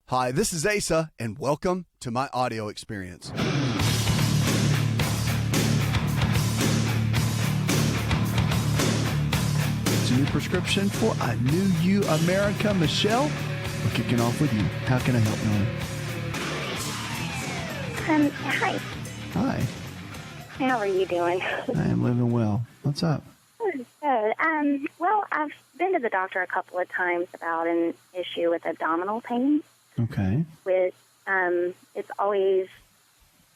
Hi, this is Asa, and welcome to my audio experience. It's a new prescription for a new you, America. Michelle, we're kicking off with you. How can I help, Millie? Hi. Hi. How are you doing? I am living well. What's up? Good. Well, I've been to the doctor a couple of times about an issue with abdominal pain. Okay. It's always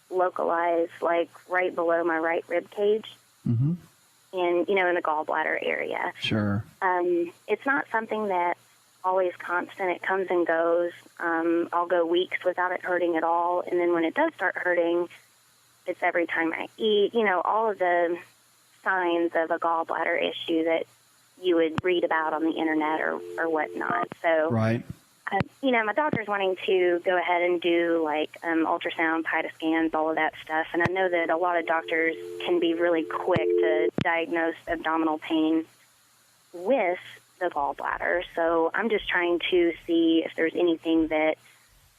localized, like right below my right rib cage, Mm-hmm. and in the gallbladder area. Sure. It's not something that's always constant. It comes and goes. I'll go weeks without it hurting at all, and then when it does start hurting, it's every time I eat. All of the signs of a gallbladder issue that you would read about on the internet or whatnot. So. Right. My doctor's wanting to go ahead and do, ultrasound, PITA scans, all of that stuff. And I know that a lot of doctors can be really quick to diagnose abdominal pain with the gallbladder. So I'm just trying to see if there's anything that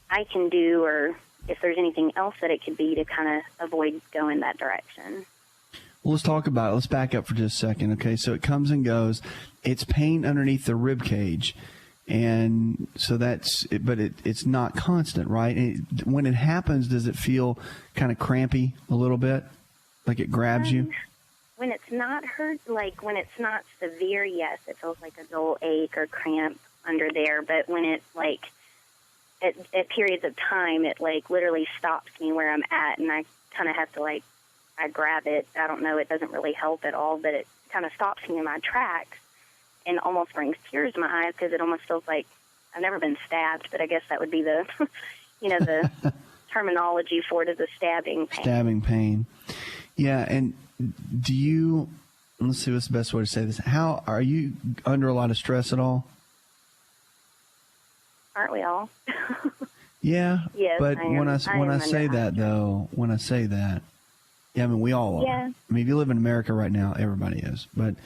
I can do or if there's anything else that it could be to kind of avoid going that direction. Well, let's talk about it. Let's back up for just a second. Okay, so it comes and goes. It's pain underneath the rib cage. And so it's not constant, right? When it happens, does it feel kind of crampy a little bit? Like it grabs you? When it's not when it's not severe, yes, it feels like a dull ache or cramp under there. But when it, at periods of time, it, literally stops me where I'm at, and I kind of have to, I grab it. I don't know, it doesn't really help at all, but it kind of stops me in my tracks. And almost brings tears to my eyes because it almost feels like I've never been stabbed, but I guess that would be the, the terminology for it is a stabbing pain. Stabbing pain. Yeah, and let's see what's the best way to say this. How are you under a lot of stress at all? Aren't we all? Yeah. Yes, but I am. when I say that, yeah, I mean, we all are. Yeah. I mean, if you live in America right now, everybody is. But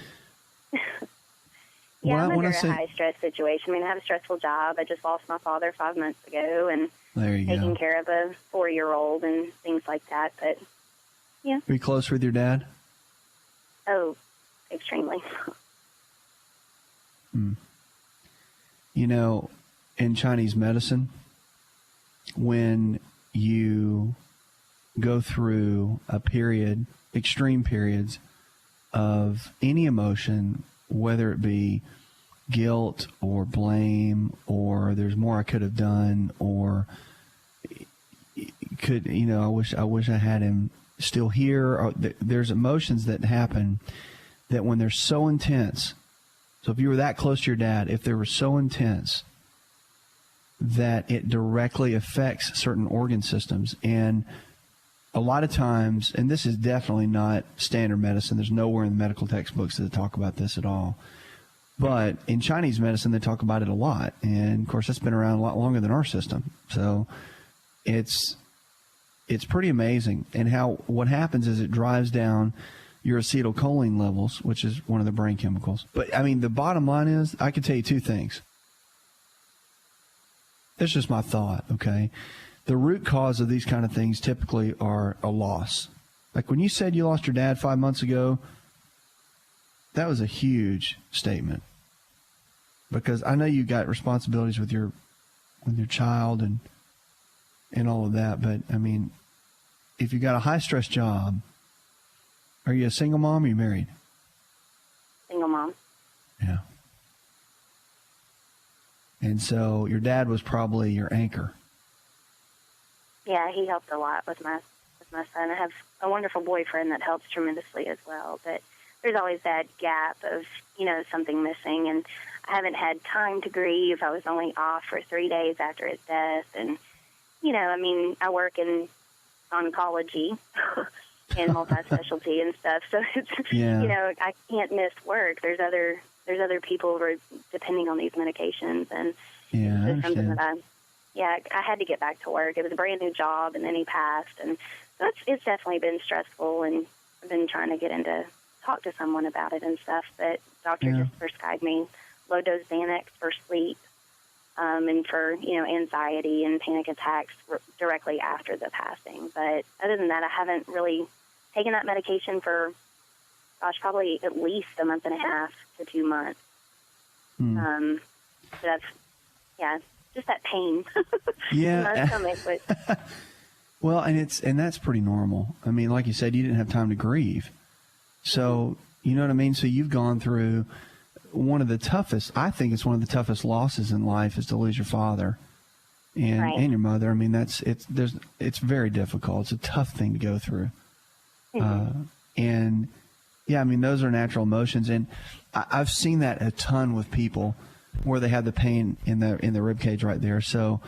yeah, I'm under a high-stress situation. I mean, I have a stressful job. I just lost my father 5 months ago, and taking care of a 4-year-old and things like that. But, yeah. Are you close with your dad? Oh, extremely. In Chinese medicine, when you go through extreme periods of any emotion, whether it be guilt or blame or there's more I could have done or I wish I had him still here. Or there's emotions that happen that when they're so intense. So if you were that close to your dad, if they were so intense that it directly affects certain organ systems, and a lot of times, and this is definitely not standard medicine. There's nowhere in the medical textbooks that talk about this at all. But in Chinese medicine, they talk about it a lot. And, of course, that's been around a lot longer than our system. So it's pretty amazing. And what happens is it drives down your acetylcholine levels, which is one of the brain chemicals. But, I mean, the bottom line is I can tell you two things. That's just my thought, okay? The root cause of these kind of things typically are a loss. Like when you said you lost your dad 5 months ago, that was a huge statement. Because I know you got responsibilities with your child and all of that, but I mean, if you got a high stress job, are you a single mom or are you married? Single mom. Yeah. And so your dad was probably your anchor. Yeah, he helped a lot with my son. I have a wonderful boyfriend that helps tremendously as well, but there's always that gap of, something missing, and I haven't had time to grieve. I was only off for 3 days after his death, and, I work in oncology and multi-specialty and stuff, so it's, I can't miss work. There's other people who are depending on these medications, and it's something that I had to get back to work. It was a brand new job, and then he passed, and so it's definitely been stressful, and I've been trying to talk to someone about it and stuff, but doctor just prescribed me low-dose Xanax for sleep, and for, anxiety and panic attacks directly after the passing. But other than that, I haven't really taken that medication for, probably at least a month and a half to 2 months. So that's, just that pain in my stomach. But well, and that's pretty normal. I mean, like you said, you didn't have time to grieve. So, you know what I mean? So you've gone through one of the toughest, I think it's one of the toughest losses in life is to lose your father and your mother. I mean, it's very difficult. It's a tough thing to go through. And yeah, I mean, those are natural emotions. And I've seen that a ton with people where they have the pain in the rib cage right there. So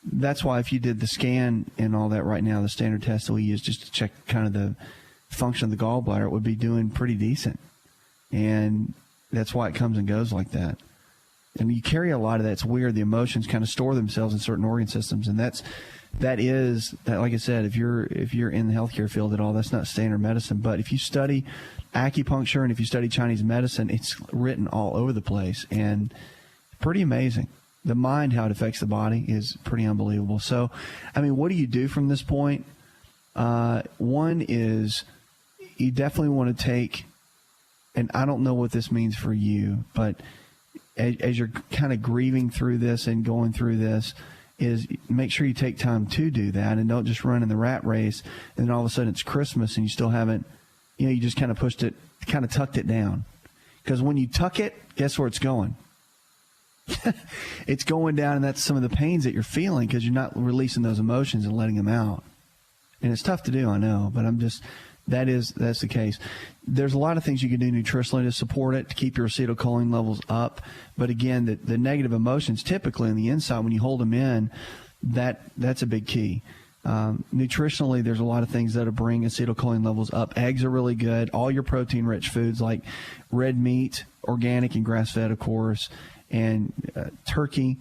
that's why if you did the scan and all that right now, the standard test that we use just to check kind of the function of the gallbladder, it would be doing pretty decent. And that's why it comes and goes like that. And you carry a lot of that. It's weird. The emotions kind of store themselves in certain organ systems. And that like I said, if you're in the healthcare field at all, that's not standard medicine. But if you study acupuncture and if you study Chinese medicine, it's written all over the place and pretty amazing. The mind, how it affects the body is pretty unbelievable. So, I mean, what do you do from this point? One is you definitely want to take, and I don't know what this means for you, but as you're kind of grieving through this and going through this, is make sure you take time to do that and don't just run in the rat race and then all of a sudden it's Christmas and you still haven't, you just kind of pushed it, kind of tucked it down. Because when you tuck it, guess where it's going? It's going down, and that's some of the pains that you're feeling because you're not releasing those emotions and letting them out. And it's tough to do, I know, but that's the case. There's a lot of things you can do nutritionally to support it, to keep your acetylcholine levels up. But again, the negative emotions typically on the inside, when you hold them in, that's a big key. Nutritionally, there's a lot of things that'll bring acetylcholine levels up. Eggs are really good. All your protein-rich foods like red meat, organic and grass-fed, of course, and turkey,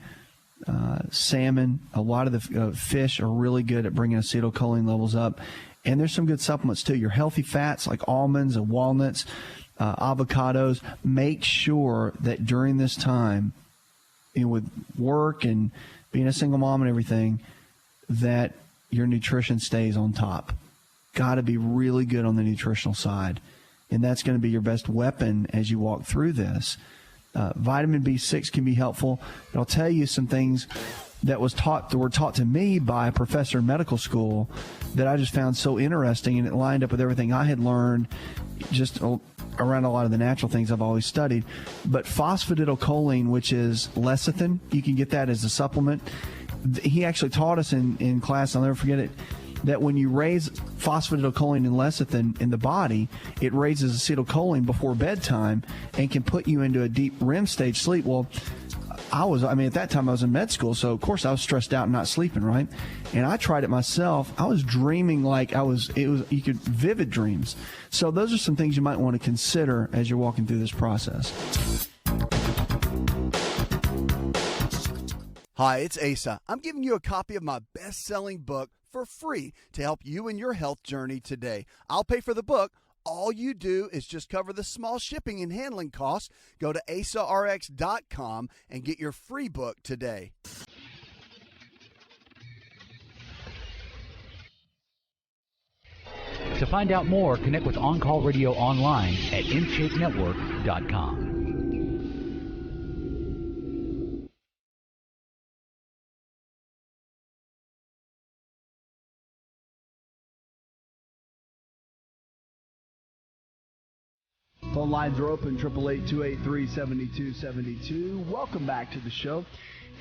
salmon. A lot of the fish are really good at bringing acetylcholine levels up. And there's some good supplements, too. Your healthy fats like almonds and walnuts, avocados. Make sure that during this time, with work and being a single mom and everything, that your nutrition stays on top. Got to be really good on the nutritional side. And that's going to be your best weapon as you walk through this. Vitamin B6 can be helpful. But I'll tell you some things that were taught to me by a professor in medical school that I just found so interesting, and it lined up with everything I had learned just around a lot of the natural things I've always studied. But phosphatidylcholine, which is lecithin, you can get that as a supplement. He actually taught us in class, I'll never forget it, that when you raise phosphatidylcholine and lecithin in the body, it raises acetylcholine before bedtime and can put you into a deep REM stage sleep. Well, at that time I was in med school, so of course I was stressed out and not sleeping, right? And I tried it myself. I was dreaming like vivid dreams. So those are some things you might want to consider as you're walking through this process. Hi, it's Asa. I'm giving you a copy of my best-selling book for free to help you in your health journey today. I'll pay for the book. All you do is just cover the small shipping and handling costs. Go to asarx.com and get your free book today. To find out more, connect with On Call Radio online at InShapeNetwork.com. Phone lines are open, 888-283-7272. Welcome back to the show.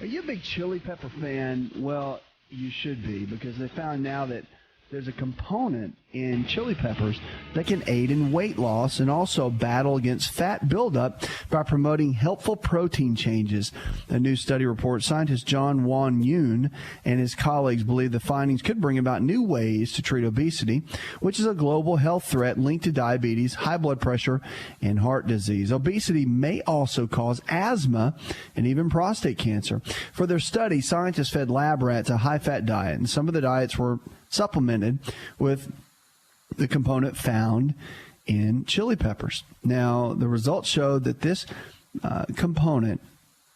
Are you a big chili pepper fan? Well, you should be, because they found now that there's a component in chili peppers that can aid in weight loss and also battle against fat buildup by promoting helpful protein changes. A new study reports scientist John Won Yoon and his colleagues believe the findings could bring about new ways to treat obesity, which is a global health threat linked to diabetes, high blood pressure, and heart disease. Obesity may also cause asthma and even prostate cancer. For their study, scientists fed lab rats a high-fat diet, and some of the diets were supplemented with the component found in chili peppers. Now, the results showed that this component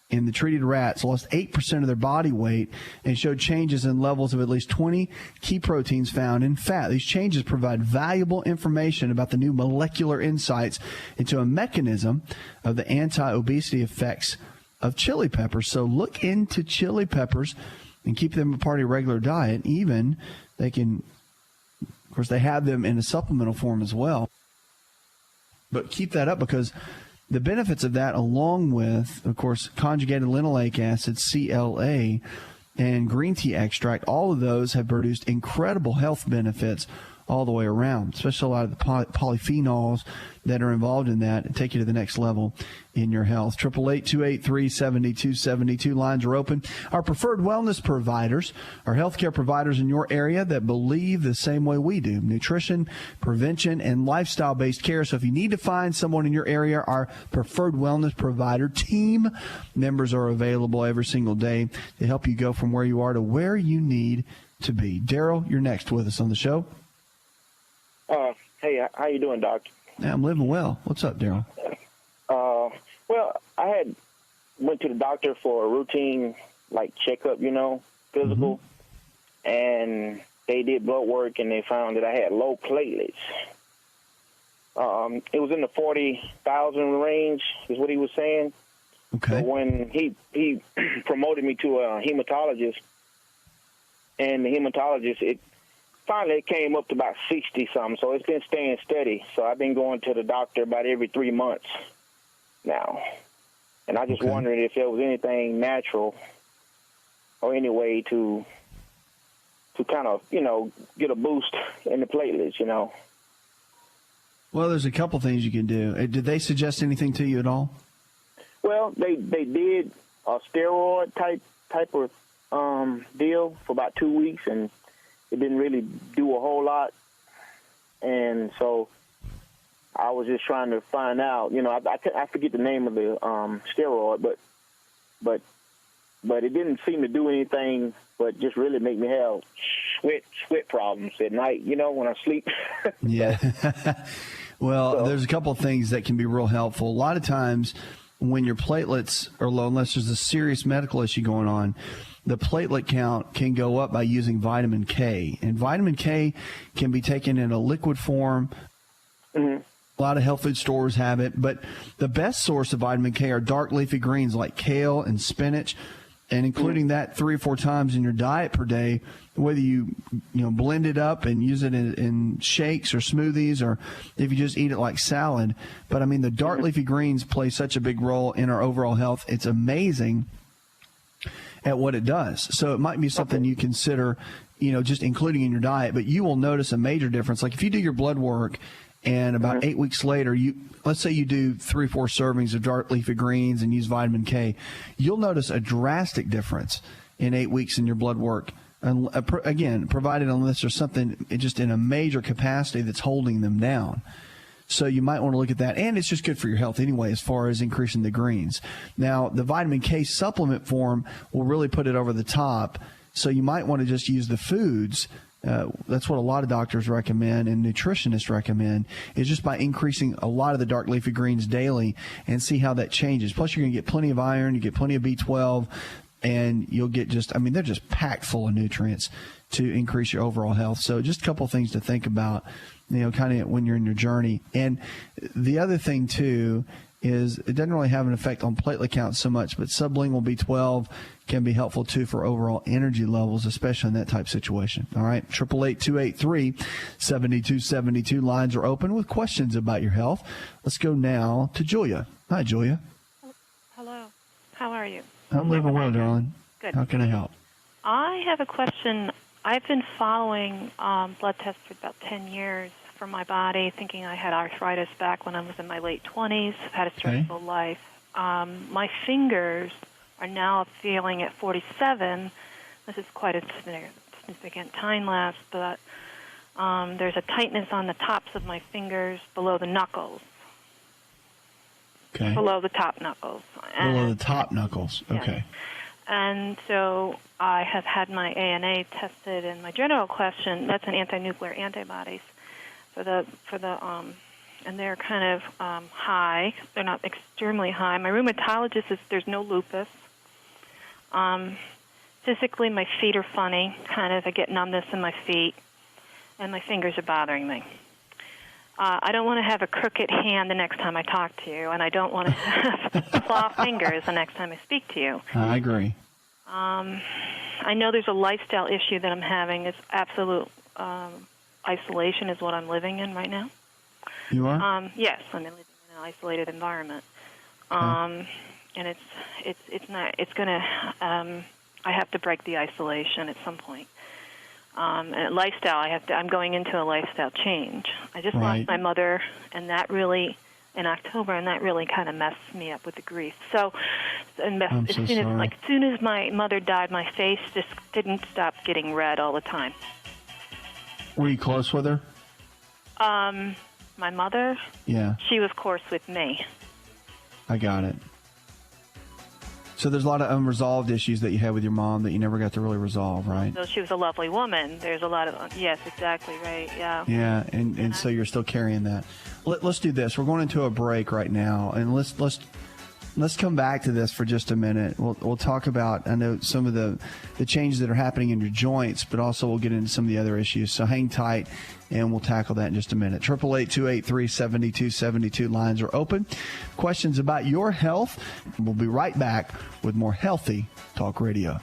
in the treated rats lost 8% of their body weight and showed changes in levels of at least 20 key proteins found in fat. These changes provide valuable information about the new molecular insights into a mechanism of the anti-obesity effects of chili peppers. So look into chili peppers and keep them a part of your regular diet. Even they can, of course, they have them in a supplemental form as well. But keep that up, because the benefits of that, along with, of course, conjugated linoleic acid, CLA, and green tea extract, all of those have produced incredible health benefits all the way around, especially a lot of the polyphenols that are involved in that take you to the next level in your health. 888-283-7272. Lines are open. Our preferred wellness providers are healthcare providers in your area that believe the same way we do: nutrition, prevention, and lifestyle-based care. So if you need to find someone in your area, our preferred wellness provider team members are available every single day to help you go from where you are to where you need to be. Daryl, you're next with us on the show. Hey, how you doing, Doc? Yeah, I'm living well. What's up, Daryl? Well, I went to the doctor for a routine, checkup, physical, and they did blood work, and they found that I had low platelets. It was in the 40,000 range, is what he was saying. Okay. So when he promoted me to a hematologist, and the hematologist, finally, it came up to about 60-something, so it's been staying steady. So I've been going to the doctor about every 3 months now. And I just wondered if there was anything natural or any way to kind of, get a boost in the platelets, Well, there's a couple things you can do. Did they suggest anything to you at all? Well, they did a steroid type of deal for about 2 weeks, and it didn't really do a whole lot. And so I was just trying to find out, I forget the name of the steroid, but it didn't seem to do anything but just really make me have sweat problems at night, when I sleep. Yeah. Well, there's a couple of things that can be real helpful. A lot of times when your platelets are low, unless there's a serious medical issue going on, the platelet count can go up by using vitamin K. And vitamin K can be taken in a liquid form. Mm-hmm. A lot of health food stores have it. But the best source of vitamin K are dark leafy greens like kale and spinach, and including that 3 or 4 times in your diet per day, whether you blend it up and use it in shakes or smoothies, or if you just eat it like salad. But, the dark leafy greens play such a big role in our overall health. It's amazing at what it does. So it might be something you consider, just including in your diet, but you will notice a major difference. Like if you do your blood work and about 8 weeks later, let's say you do 3 or 4 servings of dark leafy greens and use vitamin K, you'll notice a drastic difference in 8 weeks in your blood work. And again, provided unless there's something just in a major capacity that's holding them down. So you might want to look at that. And it's just good for your health anyway, as far as increasing the greens. Now, the vitamin K supplement form will really put it over the top. So you might want to just use the foods. That's what a lot of doctors recommend and nutritionists recommend, is just by increasing a lot of the dark leafy greens daily and see how that changes. Plus, you're going to get plenty of iron, you get plenty of B12, and you'll get they're just packed full of nutrients to increase your overall health. So just a couple of things to think about, kind of when you're in your journey. And the other thing, too, is it doesn't really have an effect on platelet count so much, but sublingual B12 can be helpful, too, for overall energy levels, especially in that type of situation. All right, 888-283-7272. Lines are open with questions about your health. Let's go now to Julia. Hi, Julia. Hello. How are you? I'm living well, darling. Good. How can I help? I have a question. I've been following blood tests for about 10 years for my body, thinking I had arthritis back when I was in my late 20s. I've had a stressful life. My fingers are now feeling at 47. This is quite a significant time lapse, but there's a tightness on the tops of my fingers below the knuckles. Okay. Below the top knuckles. Below the top knuckles. Okay. Yes. And so I have had my ANA tested, and my general question, that's an anti-nuclear antibodies for the and they're kind of high. They're not extremely high. My rheumatologist says there's no lupus. Physically, my feet are funny. Kind of, I get numbness in my feet, and my fingers are bothering me. I don't want to have a crooked hand the next time I talk to you, and I don't want to have claw fingers the next time I speak to you. I agree. I know there's a lifestyle issue that I'm having. It's absolute isolation is what I'm living in right now. You are? Yes, I'm living in an isolated environment. And it's not. It's gonna. I have to break the isolation at some point. And lifestyle, I'm going into a lifestyle change. I just lost my mother, and that really, in October, and that really kind of messed me up with the grief. So, as soon as my mother died, my face just didn't stop getting red all the time. Were you close with her? My mother? Yeah. She was, of course, with me. I got it. So there's a lot of unresolved issues that you had with your mom that you never got to really resolve, right? So she was a lovely woman. There's a lot of, yes, exactly, right, yeah. Yeah, and so you're still carrying that. Let's do this. We're going into a break right now, and let's come back to this for just a minute. We'll talk about, I know, some of the changes that are happening in your joints, but also we'll get into some of the other issues. So hang tight, and we'll tackle that in just a minute. 888-283-7272 lines are open. Questions about your health. We'll be right back with more Healthy Talk Radio.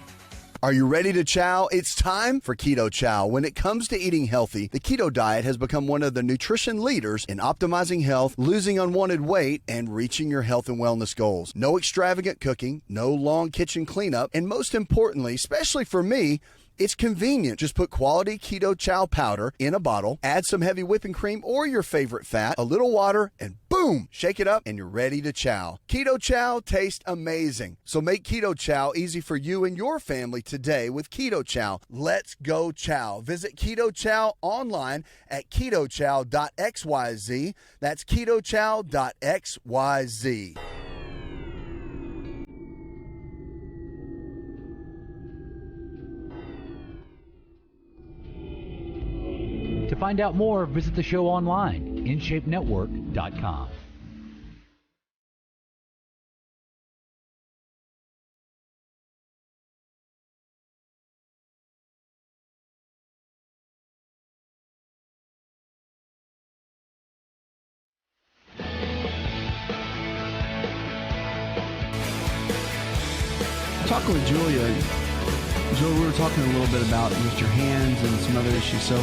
Are you ready to chow? It's time for Keto Chow. When it comes to eating healthy, the keto diet has become one of the nutrition leaders in optimizing health, losing unwanted weight, and reaching your health and wellness goals. No extravagant cooking, no long kitchen cleanup, and most importantly, especially for me, it's convenient. Just put quality Keto Chow powder in a bottle, add some heavy whipping cream or your favorite fat, a little water, and boom, shake it up and you're ready to chow. Keto Chow tastes amazing. So make Keto Chow easy for you and your family today with Keto Chow. Let's go chow. Visit Keto Chow online at ketochow.xyz. That's ketochow.xyz. To find out more, visit the show online, InShapeNetwork.com. Talking with Julia. Julia, we were talking a little bit about just your hands and some other issues. So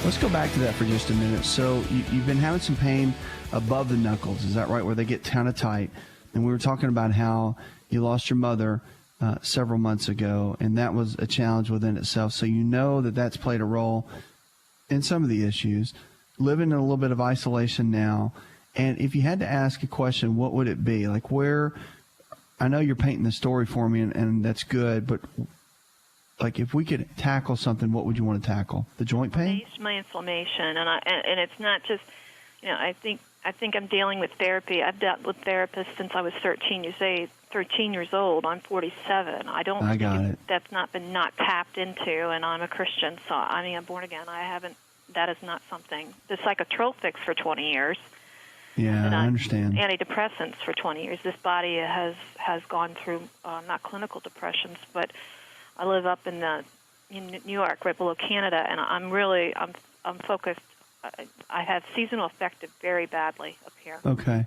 let's go back to that for just a minute. So you've been having some pain above the knuckles. Is that right, where they get kind of tight? And we were talking about how you lost your mother several months ago, and that was a challenge within itself. So you know that that's played a role in some of the issues. Living in a little bit of isolation now. And if you had to ask a question, what would it be? Like where, I know you're painting the story for me, and that's good, but like if we could tackle something, what would you want to tackle? The joint pain? My inflammation, and it's not just, I think I'm dealing with therapy. I've dealt with therapists since I was 13 years old. I'm 47. I got it. That's not been tapped into, and I'm a Christian, so I'm born again. That is not something. The psychotropics for 20 years. Yeah, I understand. Antidepressants for 20 years. This body has gone through not clinical depressions, but I live up in New York, right below Canada, and I'm focused. I have seasonal affective very badly up here. Okay.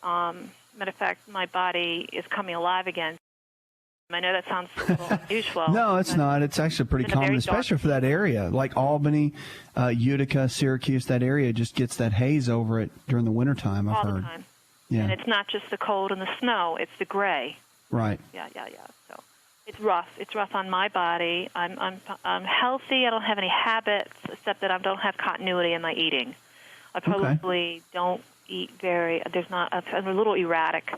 Matter of fact, my body is coming alive again. I know that sounds a little unusual. No, it's not. It's actually pretty common, especially for that area. Like Albany, Utica, Syracuse, that area just gets that haze over it during the wintertime, I've heard. All the time. Yeah. And it's not just the cold and the snow, it's the gray. Right. Yeah. So it's rough. It's rough on my body. I'm healthy. I don't have any habits except that I don't have continuity in my eating. I probably don't eat I'm a little erratic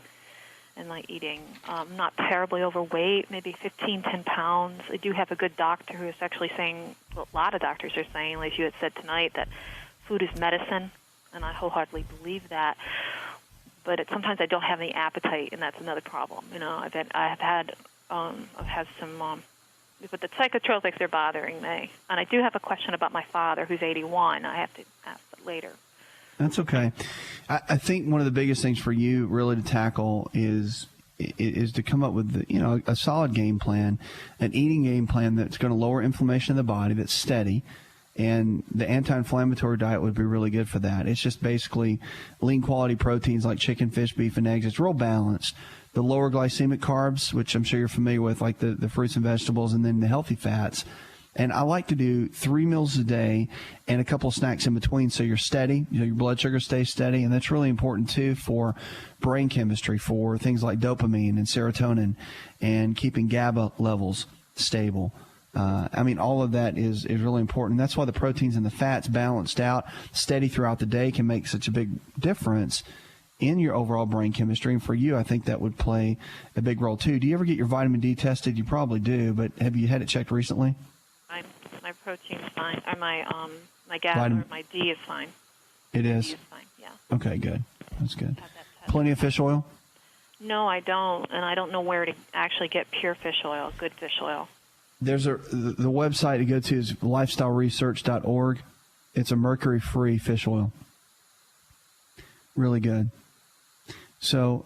in my eating. I'm not terribly overweight, maybe 10 pounds. I do have a good doctor who is actually saying, a lot of doctors are saying, like you had said tonight, that food is medicine, and I wholeheartedly believe that. But sometimes I don't have any appetite, and that's another problem. I've had some, but the psychotropics are bothering me. And I do have a question about my father, who's 81. I have to ask that later. That's okay. I think one of the biggest things for you really to tackle is to come up with a solid game plan, an eating game plan that's going to lower inflammation in the body, that's steady. And the anti-inflammatory diet would be really good for that. It's just basically lean quality proteins like chicken, fish, beef, and eggs. It's real balanced. The lower glycemic carbs, which I'm sure you're familiar with, like the fruits and vegetables, and then the healthy fats. And I like to do 3 meals a day and a couple of snacks in between so you're steady, your blood sugar stays steady. And that's really important, too, for brain chemistry, for things like dopamine and serotonin and keeping GABA levels stable. All of that is really important. That's why the proteins and the fats balanced out, steady throughout the day can make such a big difference in your overall brain chemistry. And for you, I think that would play a big role, too. Do you ever get your vitamin D tested? You probably do, but have you had it checked recently? My protein's fine. Or my GABA or my D is fine. It is? D is fine, yeah. Okay, good. That's good. Plenty of fish oil? No, I don't, and I don't know where to actually get pure fish oil, good fish oil. There's the website to go to is lifestyleresearch.org. It's a mercury-free fish oil. Really good. So,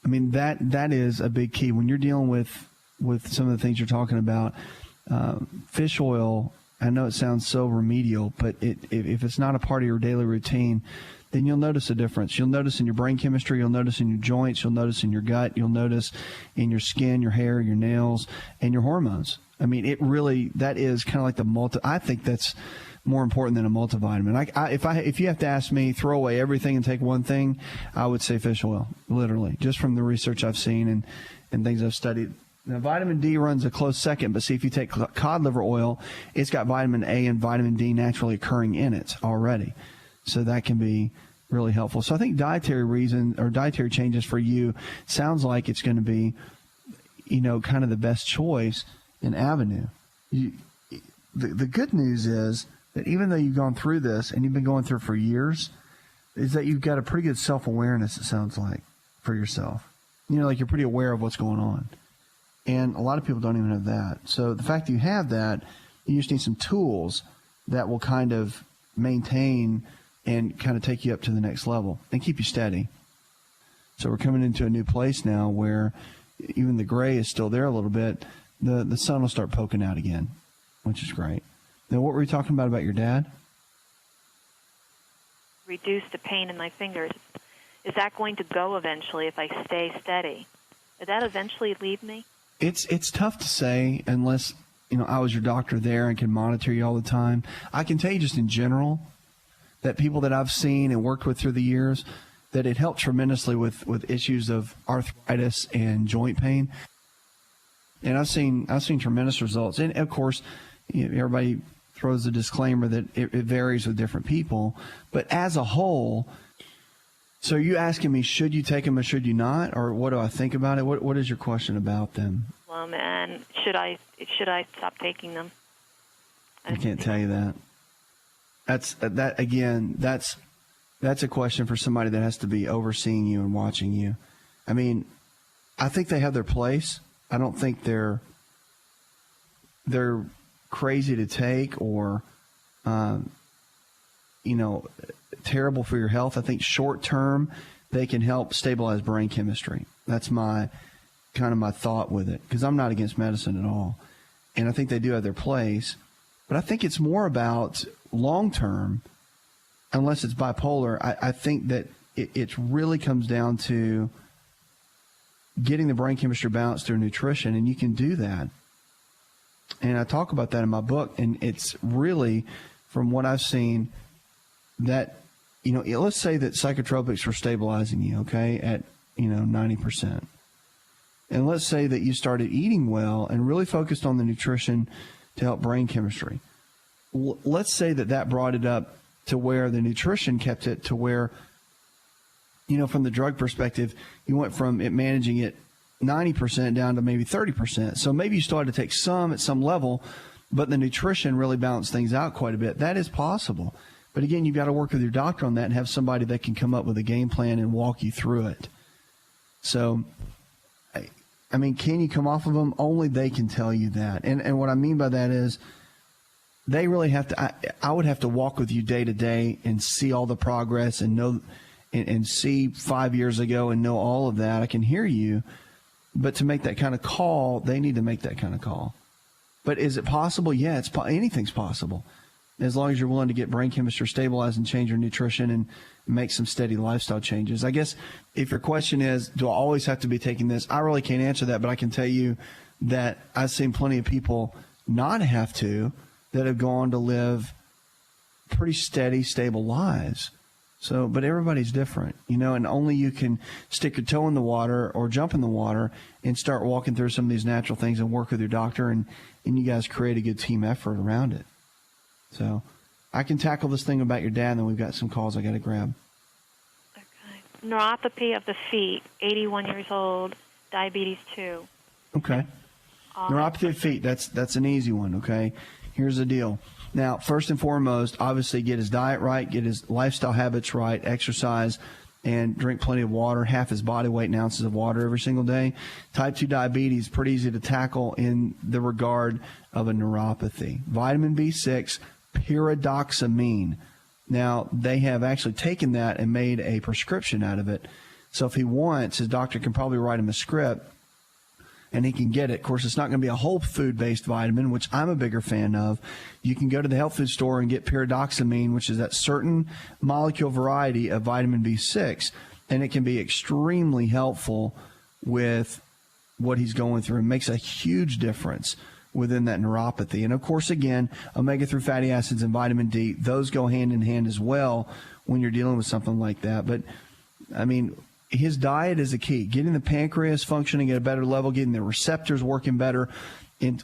that is a big key. When you're dealing with some of the things you're talking about, fish oil, I know it sounds so remedial, but if it's not a part of your daily routine, then you'll notice a difference. You'll notice in your brain chemistry, you'll notice in your joints, you'll notice in your gut, you'll notice in your skin, your hair, your nails, and your hormones. That is kind of like I think that's more important than a multivitamin. If you have to ask me, throw away everything and take one thing, I would say fish oil, literally, just from the research I've seen and things I've studied. Now, vitamin D runs a close second, but see, if you take cod liver oil, it's got vitamin A and vitamin D naturally occurring in it already. So that can be really helpful. So I think dietary changes for you sounds like it's going to be, kind of the best choice and avenue. The good news is that even though you've gone through this and you've been going through it for years, is that you've got a pretty good self-awareness, it sounds like, for yourself. Like you're pretty aware of what's going on. And a lot of people don't even have that. So the fact that you have that, you just need some tools that will kind of maintain and kind of take you up to the next level and keep you steady. So we're coming into a new place now where even the gray is still there a little bit. The sun will start poking out again, which is great. Now, what were you talking about your dad? Reduce the pain in my fingers. Is that going to go eventually if I stay steady? Did that eventually leave me? It's tough to say unless, I was your doctor there and can monitor you all the time. I can tell you just in general that people that I've seen and worked with through the years, that it helped tremendously with issues of arthritis and joint pain. And I've seen tremendous results. And, of course, everybody throws a disclaimer that it varies with different people. But as a whole, so are you asking me, should you take them or should you not? Or what do I think about it? What is your question about them? And should I stop taking them? I can't tell you that. That's a question for somebody that has to be overseeing you and watching you. I think they have their place. I don't think they're crazy to take or, terrible for your health. I think short term they can help stabilize brain chemistry. That's my thought with it, because I'm not against medicine at all. And I think they do have their place. But I think it's more about long term, unless it's bipolar. I think that it really comes down to getting the brain chemistry balanced through nutrition, and you can do that. And I talk about that in my book, and it's really, from what I've seen, that, let's say that psychotropics were stabilizing you, okay, at, 90%. And let's say that you started eating well and really focused on the nutrition to help brain chemistry. Let's say that brought it up to where the nutrition kept it to where, from the drug perspective, you went from it managing it 90% down to maybe 30%. So maybe you still had to take some at some level, but the nutrition really balanced things out quite a bit. That is possible. But again, you've got to work with your doctor on that and have somebody that can come up with a game plan and walk you through it. So, can you come off of them? Only they can tell you that. And what I mean by that is they really have to. I would have to walk with you day to day and see all the progress and know and see 5 years ago and know all of that. I can hear you, but to make that kind of call, they need to make that kind of call. But is it possible? Yeah, anything's possible, as long as you're willing to get brain chemistry stabilized and change your nutrition and make some steady lifestyle changes. I guess if your question is, do I always have to be taking this? I really can't answer that, but I can tell you that I've seen plenty of people not have to, that have gone to live pretty steady, stable lives. So, but everybody's different, and only you can stick your toe in the water or jump in the water and start walking through some of these natural things and work with your doctor, and you guys create a good team effort around it. So I can tackle this thing about your dad, and then we've got some calls I got to grab. Okay. Neuropathy of the feet, 81 years old, diabetes 2. Okay. Neuropathy of the feet, that's an easy one, okay? Here's the deal. Now, first and foremost, obviously get his diet right, get his lifestyle habits right, exercise, and drink plenty of water, half his body weight in ounces of water every single day. Type 2 diabetes, pretty easy to tackle in the regard of a neuropathy. Vitamin B6, pyridoxamine. Now, they have actually taken that and made a prescription out of it. So if he wants, his doctor can probably write him a script, and he can get it. Of course, it's not going to be a whole food-based vitamin, which I'm a bigger fan of. You can go to the health food store and get pyridoxamine, which is that certain molecule variety of vitamin B6, and it can be extremely helpful with what he's going through. It makes a huge difference within that neuropathy. And, of course, again, omega-3 fatty acids and vitamin D, those go hand in hand as well when you're dealing with something like that. But, I mean, his diet is the key. Getting the pancreas functioning at a better level, getting the receptors working better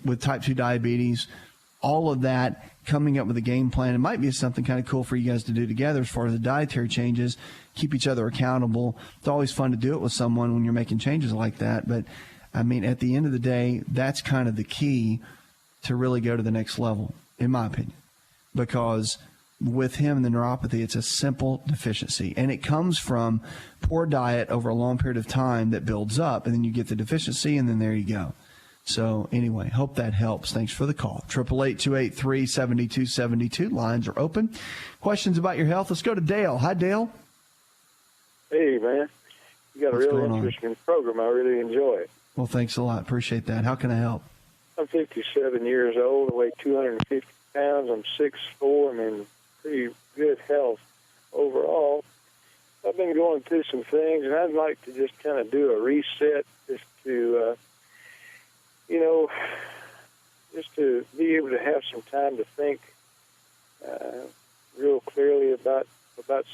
with type 2 diabetes, all of that, coming up with a game plan. It might be something kind of cool for you guys to do together as far as the dietary changes, keep each other accountable. It's always fun to do it with someone when you're making changes like that. But, I mean, at the end of the day, that's kind of the key to really go to the next level, in my opinion, because with him and the neuropathy, it's a simple deficiency, and it comes from poor diet over a long period of time that builds up, and then you get the deficiency, and then there you go. So anyway, hope that helps. Thanks for the call. 888-283-7272. Lines are open. Questions about your health? Let's go to Dale. Hi, Dale. Hey, man. You got What's a really interesting program. I really enjoy it. Well, thanks a lot. Appreciate that. How can I help? I'm 57 years old. I weigh 250 pounds. I'm 6'4". I'm in pretty good health overall. I've been going through some things, and I'd like to just kind of do a reset, just to, just to be able to have some time to think real clearly about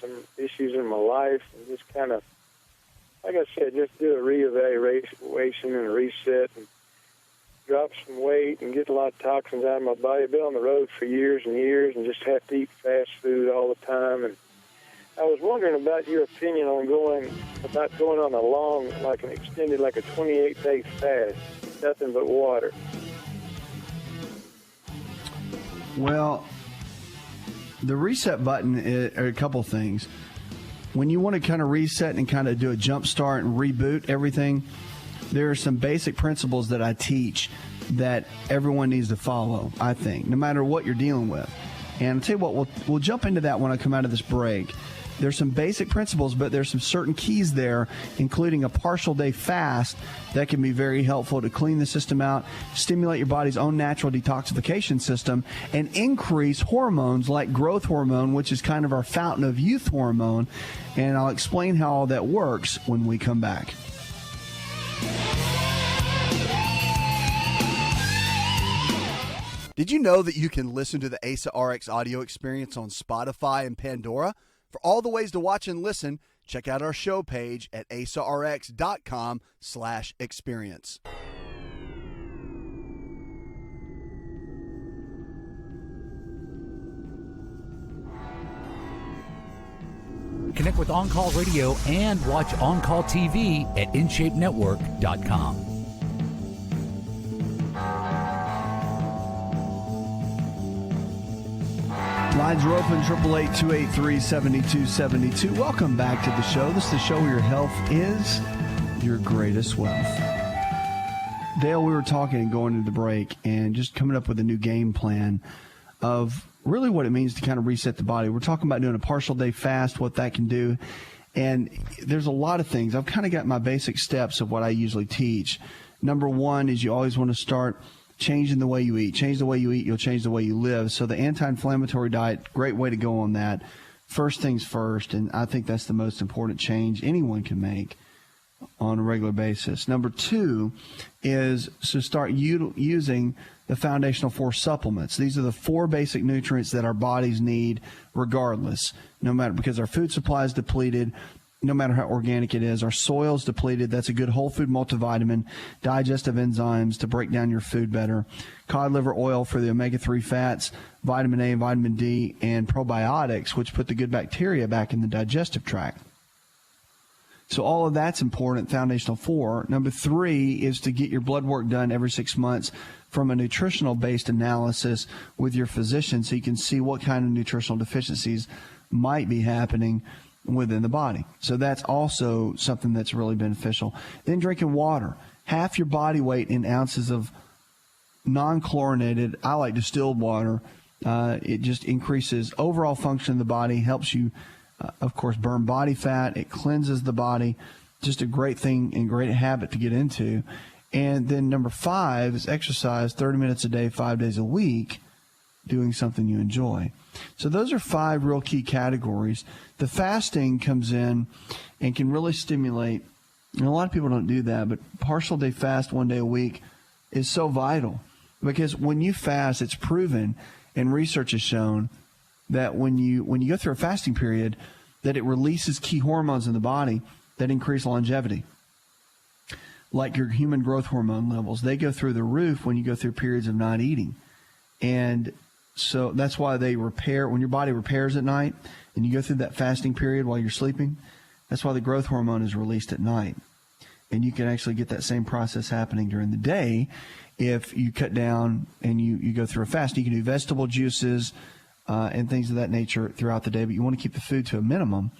some issues in my life, and just kind of, like I said, just do a reevaluation and a reset, and drop some weight and get a lot of toxins out of my body. I've been on the road for years and years and just have to eat fast food all the time. And I was wondering about your opinion on going on a long, like an extended, like a 28-day fast, nothing but water. Well, the reset button are a couple things. When you want to kind of reset and kind of do a jump start and reboot everything, there are some basic principles that I teach that everyone needs to follow, I think, no matter what you're dealing with. And I'll tell you what, we'll jump into that when I come out of this break. There's some basic principles, but there's some certain keys there, including a partial day fast that can be very helpful to clean the system out, stimulate your body's own natural detoxification system, and increase hormones like growth hormone, which is kind of our fountain of youth hormone. And I'll explain how all that works when we come back. Did you know that you can listen to the ASA RX audio experience on Spotify and Pandora? For all the ways to watch and listen, check out our show page at asarx.com/experience. Connect with On Call Radio and watch On Call TV at InShapeNetwork.com. Lines are open, 888-283-7272. Welcome back to the show. This is the show where your health is your greatest wealth. Dale, we were talking and going into the break and just coming up with a new game plan. of really what it means to kind of reset the body. We're talking about doing a partial day fast, what that can do. And there's a lot of things. I've kind of got my basic steps of what I usually teach. Number one is you always want to start changing the way you eat. Change the way you eat, you'll change the way you live. So the anti-inflammatory diet, great way to go on that. First things first, and I think that's the most important change anyone can make on a regular basis. Number two is to start using the foundational 4 supplements. These are the 4 basic nutrients that our bodies need regardless, no matter, because our food supply is depleted, no matter how organic it is. Our soil is depleted. That's a good whole food multivitamin, digestive enzymes to break down your food better, cod liver oil for the omega-3 fats, vitamin A and vitamin D, and probiotics, which put the good bacteria back in the digestive tract. So all of that's important, foundational 4. Number 3 is to get your blood work done every 6 months from a nutritional-based analysis with your physician so you can see what kind of nutritional deficiencies might be happening within the body. So that's also something that's really beneficial. Then drinking water. Half your body weight in ounces of non-chlorinated, I like distilled water. It just increases overall function of the body, helps you of course, burn body fat. It cleanses the body. Just a great thing and great habit to get into. And then number 5 is exercise 30 minutes a day, 5 days a week, doing something you enjoy. So those are 5 real key categories. The fasting comes in and can really stimulate, and a lot of people don't do that, but partial day fast 1 day a week is so vital because when you fast, it's proven and research has shown that when you go through a fasting period, that it releases key hormones in the body that increase longevity. Like your human growth hormone levels, they go through the roof when you go through periods of not eating. And so that's why they repair, when your body repairs at night and you go through that fasting period while you're sleeping, that's why the growth hormone is released at night. And you can actually get that same process happening during the day if you cut down and you go through a fast. You can do vegetable juices, and things of that nature throughout the day, but you want to keep the food to a minimum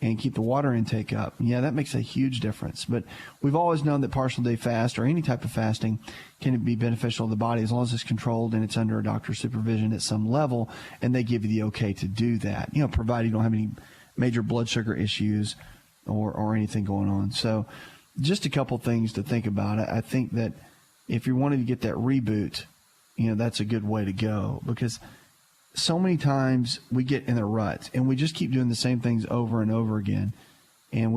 and keep the water intake up. Yeah, that makes a huge difference. But we've always known that partial day fast or any type of fasting can be beneficial to the body as long as it's controlled and it's under a doctor's supervision at some level, and they give you the okay to do that, provided you don't have any major blood sugar issues or anything going on. So just a couple things to think about. I think that if you're wanting to get that reboot, that's a good way to go because so many times we get in a rut and we just keep doing the same things over and over again. And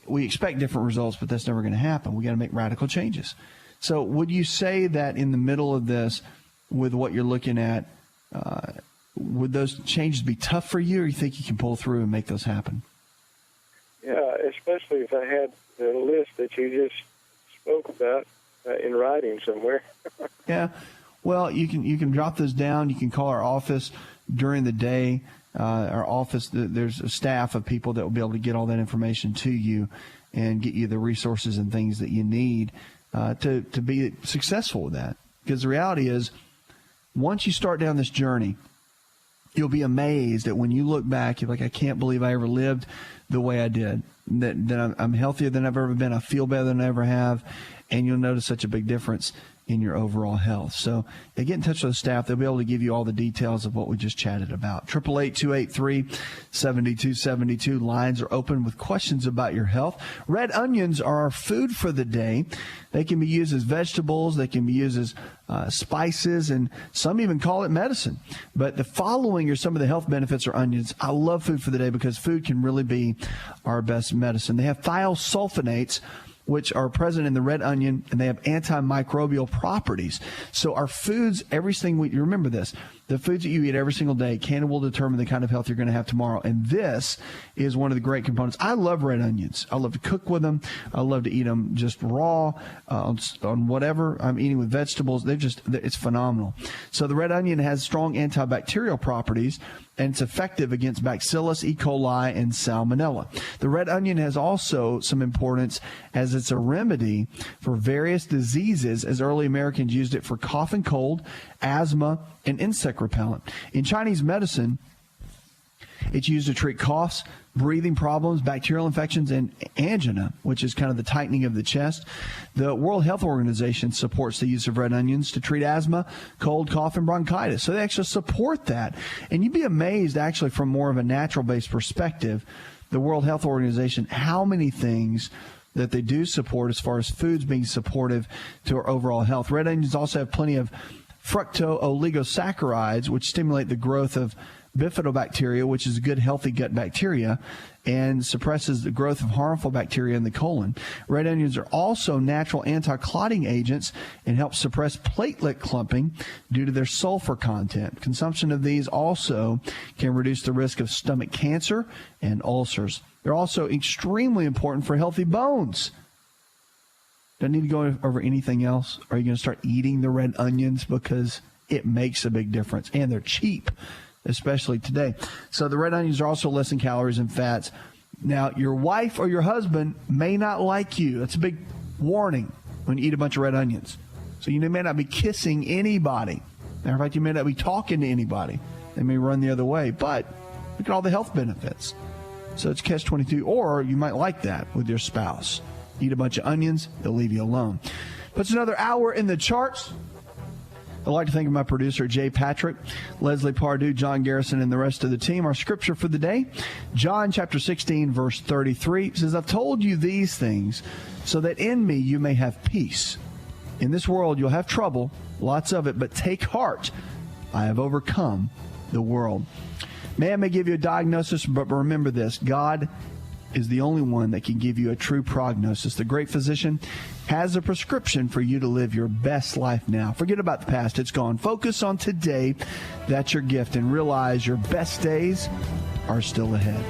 we expect different results, but that's never going to happen. We got to make radical changes. So would you say that in the middle of this, with what you're looking at, would those changes be tough for you, or you think you can pull through and make those happen? Yeah, especially if I had the list that you just spoke about in writing somewhere. Yeah. Well, you can drop those down. You can call our office during the day. Our office, there's a staff of people that will be able to get all that information to you and get you the resources and things that you need to be successful with that. Because the reality is, once you start down this journey, you'll be amazed that when you look back, you're like, I can't believe I ever lived the way I did, that I'm healthier than I've ever been. I feel better than I ever have. And you'll notice such a big difference in your overall health. So get in touch with the staff. They'll be able to give you all the details of what we just chatted about. 888-283-7272. Lines are open with questions about your health. Red onions are our food for the day. They can be used as vegetables. They can be used as spices, and some even call it medicine. But the following are some of the health benefits of onions. I love food for the day because food can really be our best medicine. They have thiosulfonates, which are present in the red onion, and they have antimicrobial properties. So our foods, remember this, the foods that you eat every single day can and will determine the kind of health you're going to have tomorrow. And this is one of the great components. I love red onions. I love to cook with them. I love to eat them just raw on whatever I'm eating with vegetables. It's phenomenal. So the red onion has strong antibacterial properties, and it's effective against Bacillus, E. coli, and Salmonella. The red onion has also some importance as it's a remedy for various diseases, as early Americans used it for cough and cold, asthma, and insect repellent. In Chinese medicine, It's used to treat coughs, breathing problems, bacterial infections, and angina, which is kind of the tightening of the chest. The World Health Organization supports the use of red onions to treat asthma, cold, cough, and bronchitis. So they actually support that. And you'd be amazed, actually, from more of a natural-based perspective, the World Health Organization, how many things that they do support as far as foods being supportive to our overall health. Red onions also have plenty of fructooligosaccharides, which stimulate the growth of bifidobacteria, which is a good, healthy gut bacteria, and suppresses the growth of harmful bacteria in the colon. Red onions are also natural anti-clotting agents and help suppress platelet clumping due to their sulfur content. Consumption of these also can reduce the risk of stomach cancer and ulcers. They're also extremely important for healthy bones. Don't need to go over anything else. Are you going to start eating the red onions because it makes a big difference, and they're cheap, especially today. So the red onions are also less in calories and fats. Now, your wife or your husband may not like you. That's a big warning when you eat a bunch of red onions. So you may not be kissing anybody. Matter of fact, you may not be talking to anybody. They may run the other way. But look at all the health benefits. So it's catch-22. Or you might like that with your spouse. Eat a bunch of onions, they'll leave you alone. Puts another hour in the charts. I'd like to thank my producer, Jay Patrick, Leslie Pardue, John Garrison, and the rest of the team. Our scripture for the day, John chapter 16, verse 33, says, I've told you these things so that in me you may have peace. In this world you'll have trouble, lots of it, but take heart. I have overcome the world. Man may give you a diagnosis, but remember this, God is the only one that can give you a true prognosis. The great physician has a prescription for you to live your best life now. Forget about the past. It's gone. Focus on today. That's your gift. And realize your best days are still ahead.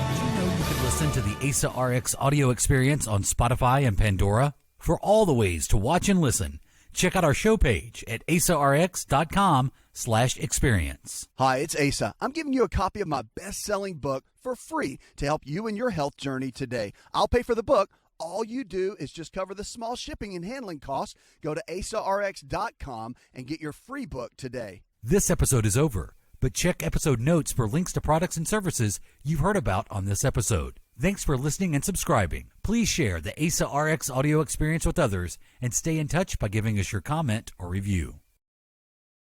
Did you know you can listen to the ASA RX audio experience on Spotify and Pandora? For all the ways to watch and listen, check out our show page at asarx.com/experience. Hi, it's Asa. I'm giving you a copy of my best-selling book for free to help you in your health journey today. I'll pay for the book. All you do is just cover the small shipping and handling costs. Go to asarx.com and get your free book today. This episode is over, but check episode notes for links to products and services you've heard about on this episode. Thanks for listening and subscribing. Please share the ASA RX audio experience with others and stay in touch by giving us your comment or review.